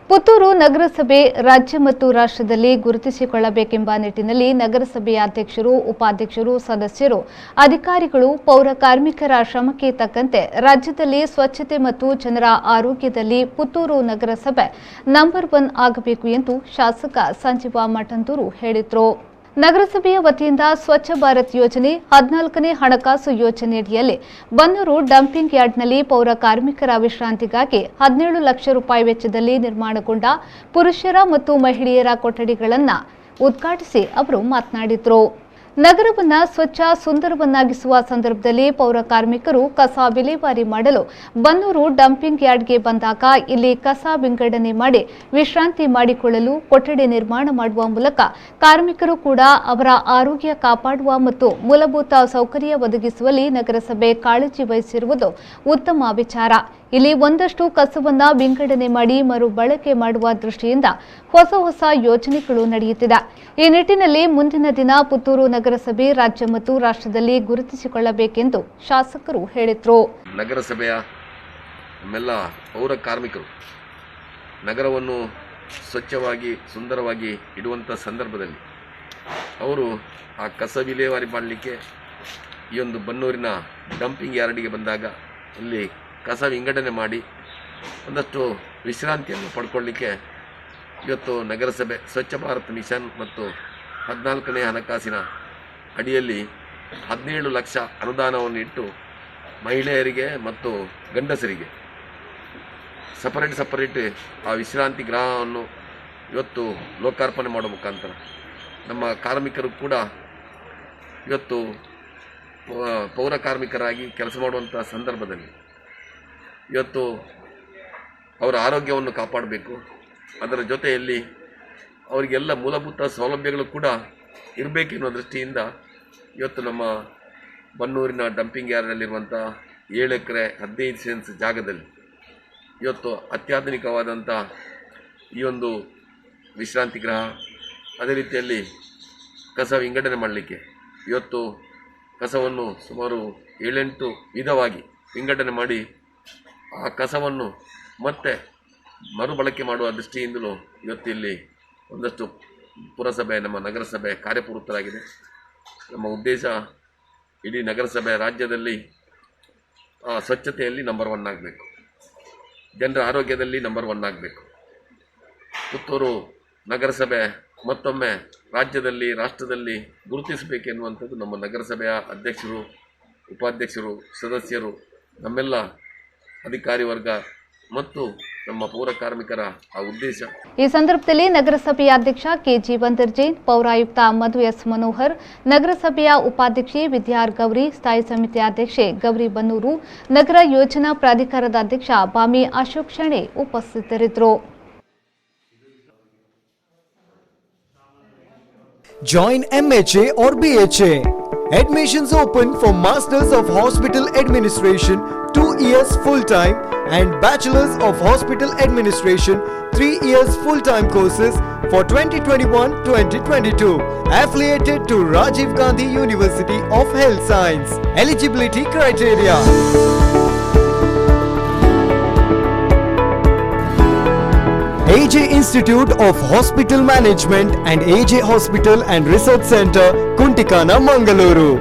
ಪುತ್ತೂರು ನಗರಸಭೆ ರಾಜ್ಯ ಮತ್ತು ರಾಷ್ಟ್ರದಲ್ಲಿ ಗುರುತಿಸಿಕೊಳ್ಳಬೇಕೆಂಬ ನಿಟ್ಟಿನಲ್ಲಿ ನಗರಸಭೆಯ ಅಧ್ಯಕ್ಷರು, ಉಪಾಧ್ಯಕ್ಷರು, ಸದಸ್ಯರು, ಅಧಿಕಾರಿಗಳು ಪೌರ ಕಾರ್ಮಿಕರ ಶ್ರಮಕ್ಕೆ ತಕ್ಕಂತೆ ರಾಜ್ಯದಲ್ಲಿ ಸ್ವಚ್ಛತೆ ಮತ್ತು ಜನರ ಆರೋಗ್ಯದಲ್ಲಿ ಪುತ್ತೂರು ನಗರಸಭೆ ನಂಬರ್ 1 ಆಗಬೇಕು ಎಂದು ಶಾಸಕ ಸಂಜೀವ ಮಠಂದೂರು ಹೇಳಿದರು. ನಗರಸಭೆಯ ವತಿಯಿಂದ ಸ್ವಚ್ಛ ಭಾರತ್ ಯೋಜನೆ 14ನೇ ಹಣಕಾಸು ಯೋಜನೆಯಡಿಯಲ್ಲಿ ಬನ್ನೂರು ಡಂಪಿಂಗ್ ಯಾರ್ಡ್ನಲ್ಲಿ ಪೌರ ಕಾರ್ಮಿಕರ ವಿಶ್ರಾಂತಿಗಾಗಿ 17 ಲಕ್ಷ ರೂಪಾಯಿ ವೆಚ್ಚದಲ್ಲಿ ನಿರ್ಮಾಣಗೊಂಡ ಪುರುಷರ ಮತ್ತು ಮಹಿಳೆಯರ ಕೊಠಡಿಗಳನ್ನು ಉದ್ಘಾಟಿಸಿ ಅವರು ಮಾತನಾಡಿದರು. ನಗರವನ್ನ ಸ್ವಚ್ಛ ಸುಂದರವನ್ನಾಗಿಸುವ ಸಂದರ್ಭದಲ್ಲಿ ಪೌರ ಕಾರ್ಮಿಕರು ಕಸ ವಿಲೇವಾರಿ ಮಾಡಲು ಬನ್ನೂರು ಡಂಪಿಂಗ್ ಯಾರ್ಡ್ಗೆ ಬಂದಾಗ ಇಲ್ಲಿ ಕಸ ವಿಂಗಡಣೆ ಮಾಡಿ ವಿಶ್ರಾಂತಿ ಮಾಡಿಕೊಳ್ಳಲು ಕೊಠಡಿ ನಿರ್ಮಾಣ ಮಾಡುವ ಮೂಲಕ ಕಾರ್ಮಿಕರು ಕೂಡ ಅವರ ಆರೋಗ್ಯ ಕಾಪಾಡುವ ಮತ್ತು ಮೂಲಭೂತ ಸೌಕರ್ಯ ಒದಗಿಸುವಲ್ಲಿ ನಗರಸಭೆ ಕಾಳಜಿ ವಹಿಸಿರುವುದು ಉತ್ತಮ ವಿಚಾರ. ಇಲ್ಲಿ ಒಂದಷ್ಟು ಕಸವನ್ನ ವಿಂಗಡಣೆ ಮಾಡಿ ಮರುಬಳಕೆ ಮಾಡುವ ದೃಷ್ಟಿಯಿಂದ ಹೊಸ ಯೋಜನೆಗಳು ನಡೆಯುತ್ತಿದೆ. ಈ ನಿಟ್ಟಿನಲ್ಲಿ ಮುಂದಿನ ದಿನ ಪುತ್ತೂರು ನಗರಸಭೆ ರಾಜ್ಯ ಮತ್ತು ರಾಷ್ಟ್ರದಲ್ಲಿ ಗುರುತಿಸಿಕೊಳ್ಳಬೇಕೆಂದು ಶಾಸಕರು ಹೇಳಿದರು. ನಗರಸಭೆಯ ನಮ್ಮೆಲ್ಲ ಪೌರ ಕಾರ್ಮಿಕರು ನಗರವನ್ನು ಸ್ವಚ್ಛವಾಗಿ ಸುಂದರವಾಗಿ ಇಡುವಂಥ ಸಂದರ್ಭದಲ್ಲಿ ಅವರು ಆ ಕಸ ವಿಲೇವಾರಿ ಮಾಡಲಿಕ್ಕೆ ಈ ಒಂದು ಬನ್ನೂರಿನ ಡಂಪಿಂಗ್ ಯಾರ್ಡಿಗೆ ಬಂದಾಗ ಇಲ್ಲಿ ಕಸ ವಿಂಗಡಣೆ ಮಾಡಿ ಒಂದಷ್ಟು ವಿಶ್ರಾಂತಿಯನ್ನು ಪಡ್ಕೊಳ್ಳಿಕ್ಕೆ ಇವತ್ತು ನಗರಸಭೆ ಸ್ವಚ್ಛ ಭಾರತ್ ಮಿಷನ್ ಮತ್ತು 14ನೇ ಹಣಕಾಸಿನ ಅಡಿಯಲ್ಲಿ 17 ಲಕ್ಷ ಅನುದಾನವನ್ನು ಇಟ್ಟು ಮಹಿಳೆಯರಿಗೆ ಮತ್ತು ಗಂಡಸರಿಗೆ ಸಪರೇಟ್ ಆ ವಿಶ್ರಾಂತಿ ಗೃಹವನ್ನು ಇವತ್ತು ಲೋಕಾರ್ಪಣೆ ಮಾಡುವ ಮುಖಾಂತರ ನಮ್ಮ ಕಾರ್ಮಿಕರು ಕೂಡ ಇವತ್ತು ಪೌರ ಕಾರ್ಮಿಕರಾಗಿ ಕೆಲಸ ಮಾಡುವಂಥ ಸಂದರ್ಭದಲ್ಲಿ ಇವತ್ತು ಅವರ ಆರೋಗ್ಯವನ್ನು ಕಾಪಾಡಬೇಕು. ಅದರ ಜೊತೆಯಲ್ಲಿ ಅವರಿಗೆಲ್ಲ ಮೂಲಭೂತ ಸೌಲಭ್ಯಗಳು ಕೂಡ ಇರಬೇಕೆನ್ನುವ ದೃಷ್ಟಿಯಿಂದ ಇವತ್ತು ನಮ್ಮ ಬನ್ನೂರಿನ ಡಂಪಿಂಗ್ ಯಾರ್ಡ್ನಲ್ಲಿರುವಂಥ 7 ಎಕರೆ 15 ಸೆನ್ಸ್ ಜಾಗದಲ್ಲಿ ಇವತ್ತು ಅತ್ಯಾಧುನಿಕವಾದಂಥ ಈ ಒಂದು ವಿಶ್ರಾಂತಿ ಗೃಹ, ಅದೇ ರೀತಿಯಲ್ಲಿ ಕಸ ವಿಂಗಡಣೆ ಮಾಡಲಿಕ್ಕೆ ಇವತ್ತು ಕಸವನ್ನು ಸುಮಾರು 7-8 ವಿಧವಾಗಿ ವಿಂಗಡಣೆ ಮಾಡಿ ಆ ಕಸವನ್ನು ಮತ್ತೆ ಮರುಬಳಕೆ ಮಾಡುವ ದೃಷ್ಟಿಯಿಂದಲೂ ಇವತ್ತು ಇಲ್ಲಿ ಒಂದಷ್ಟು ಪುರಸಭೆ ನಮ್ಮ ನಗರಸಭೆ ಕಾರ್ಯಪ್ರವೃತ್ತರಾಗಿದೆ. ನಮ್ಮ ಉದ್ದೇಶ ಇಡೀ ನಗರಸಭೆ ರಾಜ್ಯದಲ್ಲಿ ಸ್ವಚ್ಛತೆಯಲ್ಲಿ ನಂಬರ್ 1 ಆಗಬೇಕು, ಜನರ ಆರೋಗ್ಯದಲ್ಲಿ ನಂಬರ್ 1 ಆಗಬೇಕು. ಪುತ್ತೂರು ನಗರಸಭೆ ಮತ್ತೊಮ್ಮೆ ರಾಜ್ಯದಲ್ಲಿ ರಾಷ್ಟ್ರದಲ್ಲಿ ಗುರುತಿಸಬೇಕೆನ್ನುವಂಥದ್ದು ನಮ್ಮ ನಗರಸಭೆಯ ಅಧ್ಯಕ್ಷರು, ಉಪಾಧ್ಯಕ್ಷರು, ಸದಸ್ಯರು, ನಮ್ಮೆಲ್ಲ ಅಧಿಕಾರಿ ವರ್ಗ ಮತ್ತು ನಮ್ಮ ಪೌರ ಕಾರ್ಮಿಕರ ಆ ಉದ್ದೇಶ. ಈ ಸಂದರ್ಭದಲ್ಲಿ ನಗರಸಭೆಯ ಅಧ್ಯಕ್ಷ ಕೆಜಿ ಬಂದರ್ಜೈನ್, ಪೌರಾಯುಕ್ತ ಮಧು ಎಸ್ ಮನೋಹರ್, ನಗರಸಭೆಯ ಉಪಾಧ್ಯಕ್ಷೆ ವಿದ್ಯಾರ್ ಗೌರಿ, ಸ್ಥಾಯಿ ಸಮಿತಿ ಅಧ್ಯಕ್ಷೆ ಗೌರಿ ಬನ್ನೂರು, ನಗರ ಯೋಜನಾ ಪ್ರಾಧಿಕಾರದ ಅಧ್ಯಕ್ಷ ಬಾಮಿ ಅಶೋಕ್ ಶೆಣೆ ಉಪಸ್ಥಿತರಿದ್ದರು. Join MHA or BHA. Admissions open for Masters of Hospital Administration 2 years full-time and Bachelors of Hospital Administration 3 years full-time courses for 2021-2022. Affiliated to Rajiv Gandhi University of Health Science. Eligibility criteria. AJ Institute of Hospital Management and AJ Hospital and Research Center, Kuntikana, Mangaluru.